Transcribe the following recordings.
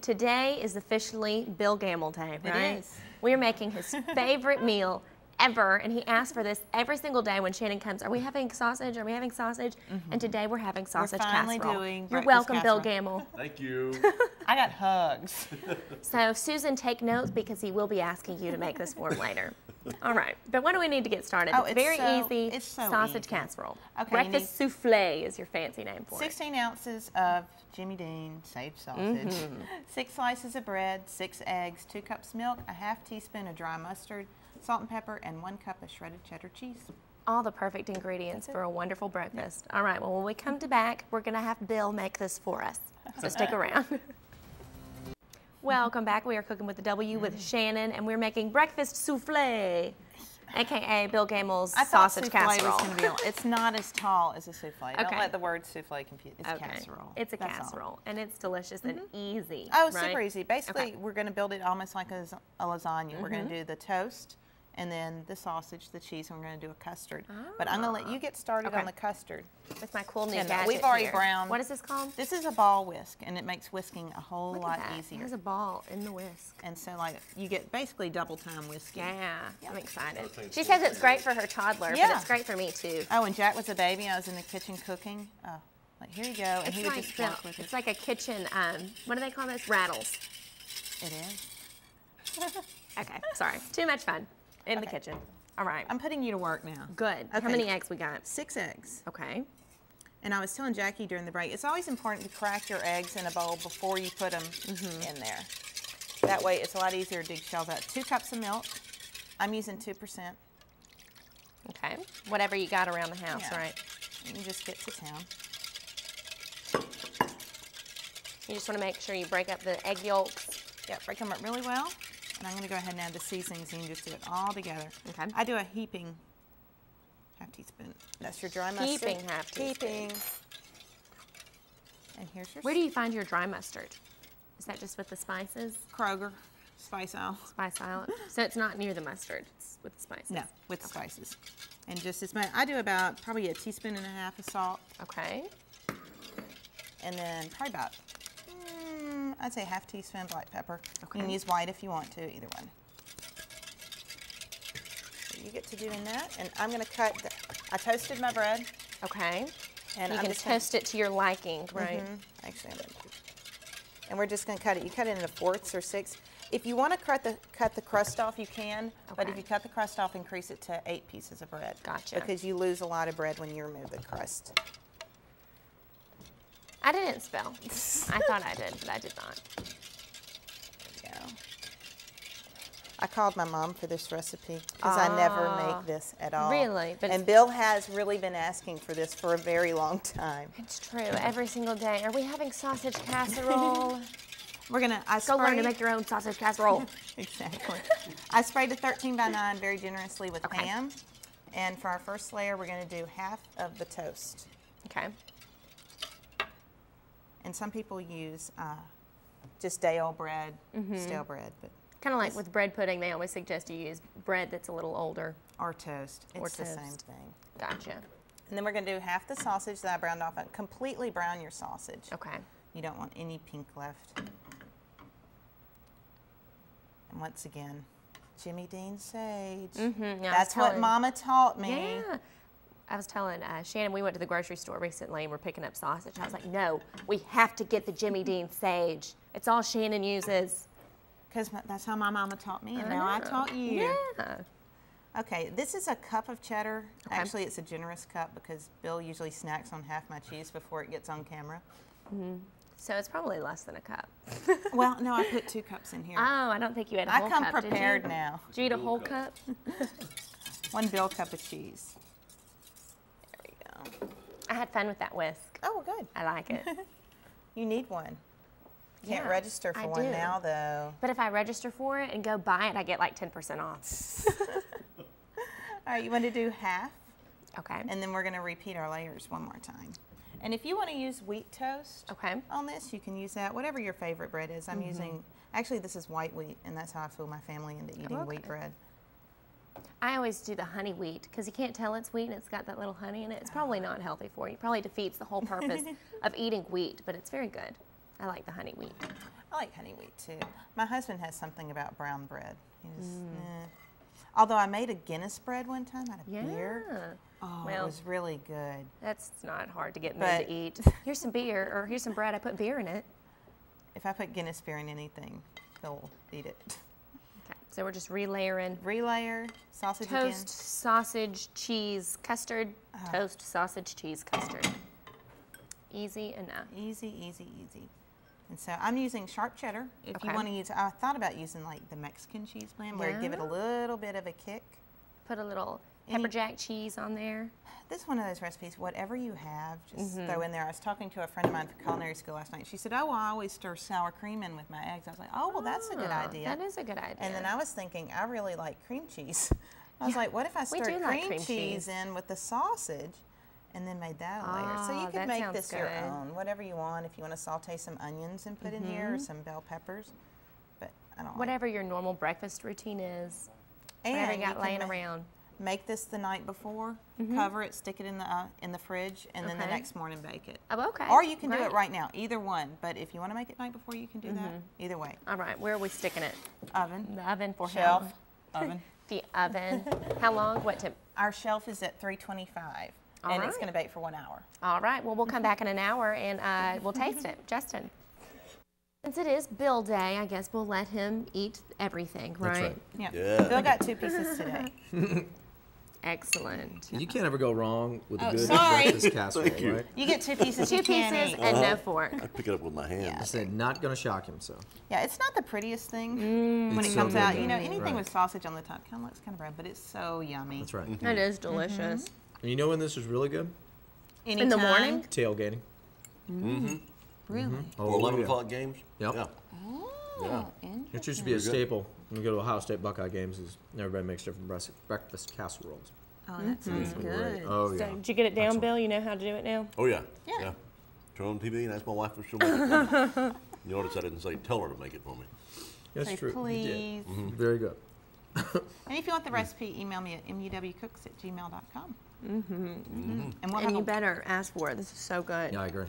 Today is officially Bill Gamble Day, right? It is. We're making his favorite meal ever, and he asks for this every single day when Shannon comes. Are we having sausage? Are we having sausage? And today we're having sausage finally casserole. doing You're breakfast welcome, casserole. Bill Gamble. Thank you. I got hugs. So Susan, take notes because he will be asking you to make this for him later. All right, but when do we need to get started? Oh, it's it's very so- easy. it's so sausage easy. casserole. Okay, Breakfast souffle is your fancy name for it. 16 ounces of Jimmy Dean sage sausage, 6 slices of bread, 6 eggs, 2 cups milk, a half teaspoon of dry mustard, salt and pepper, and 1 cup of shredded cheddar cheese. All the perfect ingredients for a wonderful breakfast. All right, well, when we come back, we're going to have Bill make this for us. So stick around. Welcome back. We are cooking with the W with Shannon, and we're making breakfast souffle, aka Bill Gamble's I thought sausage souffle casserole. was going to be. It's not as tall as a souffle. Don't Okay. let the word souffle confuse. It's Okay. casserole. It's a That's all. casserole, and it's delicious and easy. Oh, right? super easy. Basically, Okay. we're going to build it almost like a lasagna. We're going to do the toast, and then the sausage, the cheese, and we're going to do a custard. But I'm going to let you get started Okay. on the custard. With my cool new And gadget we've already here. browned. What is this called? This is a ball whisk, and it makes whisking a whole Look lot at that. easier. There's a ball in the whisk. And so, like, you get basically double time whisking. Yeah, I'm excited. thanks. She says it's great for her toddler, but Yeah. it's great for me too. Oh, when Jack was a baby, I was in the kitchen cooking. Oh, like, here you go, and he would just the- walk with it. it's like a kitchen, what do they call those? Rattles. It is. Okay, sorry. Too much fun in the Okay. kitchen. All right. I'm putting you to work now. Good. How Okay. many eggs we got? 6 eggs. Okay. And I was telling Jackie during the break, it's always important to crack your eggs in a bowl before you put them in there. That way, it's a lot easier to dig shells out. 2 cups of milk. I'm using 2%. Okay. Whatever you got around the house, Yeah. right? And you just get to town. You just want to make sure you break up the egg yolks. Yeah, break them up really well. And I'm going to go ahead and add the seasonings and just do it all together. Okay. I do a heaping half teaspoon. That's your dry mustard. Heaping half teaspoon. Heaping. And here's your Where do you find your dry mustard? Is that just with the spices? Kroger spice aisle. Spice aisle? So it's not near the mustard, it's with the spices? No, with spices. And just as much, I do about probably a teaspoon and a half of salt. Okay. And then probably about, I'd say half teaspoon black pepper. Okay. You can use white if you want to, either one. So you get to doing that, and I'm going to cut, I toasted my bread. Okay. And You I'm can just gonna- toast it to your liking, right? Actually, I'm going to. And we're just going to cut it. You cut it into 4ths or 6ths. If you want to cut the crust off, you can. But Okay. if you cut the crust off, increase it to 8 pieces of bread. Gotcha. Because you lose a lot of bread when you remove the crust. I didn't spell. I thought I did, but I did not. There we go. I called my mom for this recipe because I never make this at all. Really? But and Bill has really been asking for this for a very long time. It's true. Every single day. Are we having sausage casserole? We're gonna. Go learn to make your own sausage casserole. Exactly. I sprayed a 13 by 9 very generously with Okay. ham. And for our first layer, we're going to do half of the toast. Okay. And some people use just day old bread, stale bread, but Kind of like with bread pudding, they always suggest you use bread that's a little older. or toast. It's Or the same toast. thing. Gotcha. And then we're going to do half the sausage that I browned off. Completely brown your sausage. Okay. You don't want any pink left. And once again, Jimmy Dean sage. Yeah, I was That's what telling- Mama taught me. Yeah. I was telling Shannon, we went to the grocery store recently and we're picking up sausage. I was like, no, we have to get the Jimmy Dean sage. It's all Shannon uses. Because that's how my mama taught me, and I now I know. taught you. Yeah. Okay, this is a cup of cheddar. Okay. Actually, it's a generous cup because Bill usually snacks on half my cheese before it gets on camera. So it's probably less than a cup. Well, no, I put 2 cups in here. Oh, I don't think you had a I whole come cup, prepared did you? now. Did you eat a whole cup? 1 Bill cup of cheese. There we go. I had fun with that whisk. Oh, good. I like it. You need one. You can't Yeah, register for I one do. now, though. But if I register for it and go buy it, I get like 10% off. All right, you want to do half, Okay. and then we're going to repeat our layers one more time. And if you want to use wheat toast Okay. on this, you can use that. Whatever your favorite bread is. I'm using, actually, this is white wheat, and that's how I fool my family into eating wheat okay. bread. I always do the honey wheat because you can't tell it's wheat and it's got that little honey in it. It's probably not healthy for you. It probably defeats the whole purpose of eating wheat, but it's very good. I like the honey wheat. I like honey wheat too. My husband has something about brown bread. He just, Although I made a Guinness bread one time out of beer. Oh, well, it was really good. That's not hard to get men to eat. Here's some beer, or here's some bread. I put beer in it. If I put Guinness beer in anything, they'll eat it. Okay, so we're just relayering. Relayer, sausage toast, again. sausage, cheese, custard. Toast, sausage, cheese, custard. Easy enough. Easy, easy, easy. And so I'm using sharp cheddar. If you want to use, I thought about using like the Mexican cheese blend where you give it a little bit of a kick. Put a little pepper jack cheese on there. This is one of those recipes, whatever you have, just throw in there. I was talking to a friend of mine for culinary school last night. She said, oh, well, I always stir sour cream in with my eggs. I was like, oh, well, that's a good idea. That is a good idea. And then I was thinking, I really like cream cheese. I was like, what if I stirred cream cheese in with the sausage and then made that a layer? So you could make this your own, whatever you want. If you want to saute some onions and put in here, or some bell peppers. But I don't whatever your normal breakfast routine is. And whatever you got laying around. Make this the night before, cover it, stick it in the fridge, and then the next morning bake it. Oh, okay. Or you can do it right now, either one. But if you want to make it the night before, you can do that. Either way. All right, where are we sticking it? Oven. The oven for shelf. how long? Oven. The oven. How long? What temp? Our shelf is at 325, and it's going to bake for 1 hour. All right. Well, we'll come back in an hour and we'll taste it. Justin. Since it is Bill Day, I guess we'll let him eat everything, right? That's right. Yeah. Bill got 2 pieces today. Excellent. You can't ever go wrong with a good sorry. breakfast casserole, Thank you. right? You get 2 pieces. 2 you can't pieces eat. and no fork. I pick it up with my hands. I said not going to shock him, so. Yeah, it's not the prettiest thing when it comes so out. good. You know, anything Right. with sausage on the top kind of looks kind of brown, but it's so yummy. That's right. It is delicious. And you know when this is really good? Anytime. In the morning? Tailgating. Really? Oh, For 11 yeah. o'clock games? Yep. Yeah. Oh, It used to be a staple when we go to Ohio State Buckeye games. Is everybody makes different breakfast casseroles. Oh, that sounds good. Oh yeah. So, did you get it down, Excellent. Bill? You know how to do it now? Oh, yeah. Yeah. Turn on TV and ask my wife if she'll make it for me. You notice I didn't say tell her to make it for me. That's Say true. please. You did. Very good. And if you want the recipe, email me at muwcooks@gmail.com. And we'll And have you a, better ask for it. This is so good. Yeah, I agree.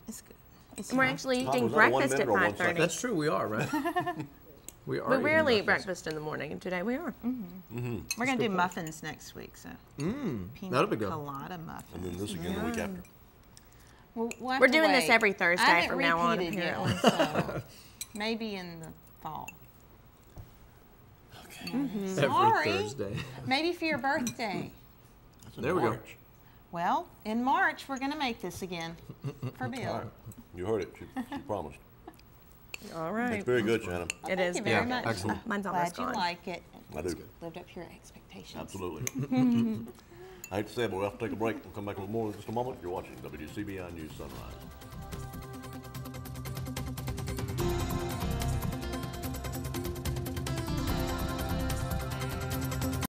it's good. It's And we're yummy. actually Tom, eating was that a 1 breakfast at minute or 1 second? 5:30. That's true. We are, right? We are. We eating rarely eat breakfast in the morning, and today we are. We're going to do muffins next week, so That'll pina be good. colada muffins. And then this again the week after. We'll have We're to doing this wait. every Thursday I haven't from now on, repeated yet, apparently. so maybe in the fall. Every Sorry. Thursday. Maybe for your birthday. That's in There we go. March. Well, in March, we're going to make this again for Bill. All right. You heard it. She promised. All It's right. very good, Shannon. It Thank is you very good. much. Excellent. Mine's Glad almost you gone. like it. I do. Lived up to your expectations. Absolutely. I hate to say it, but we'll have to take a break and come back with more in just a moment. You're watching WCBI News Sunrise.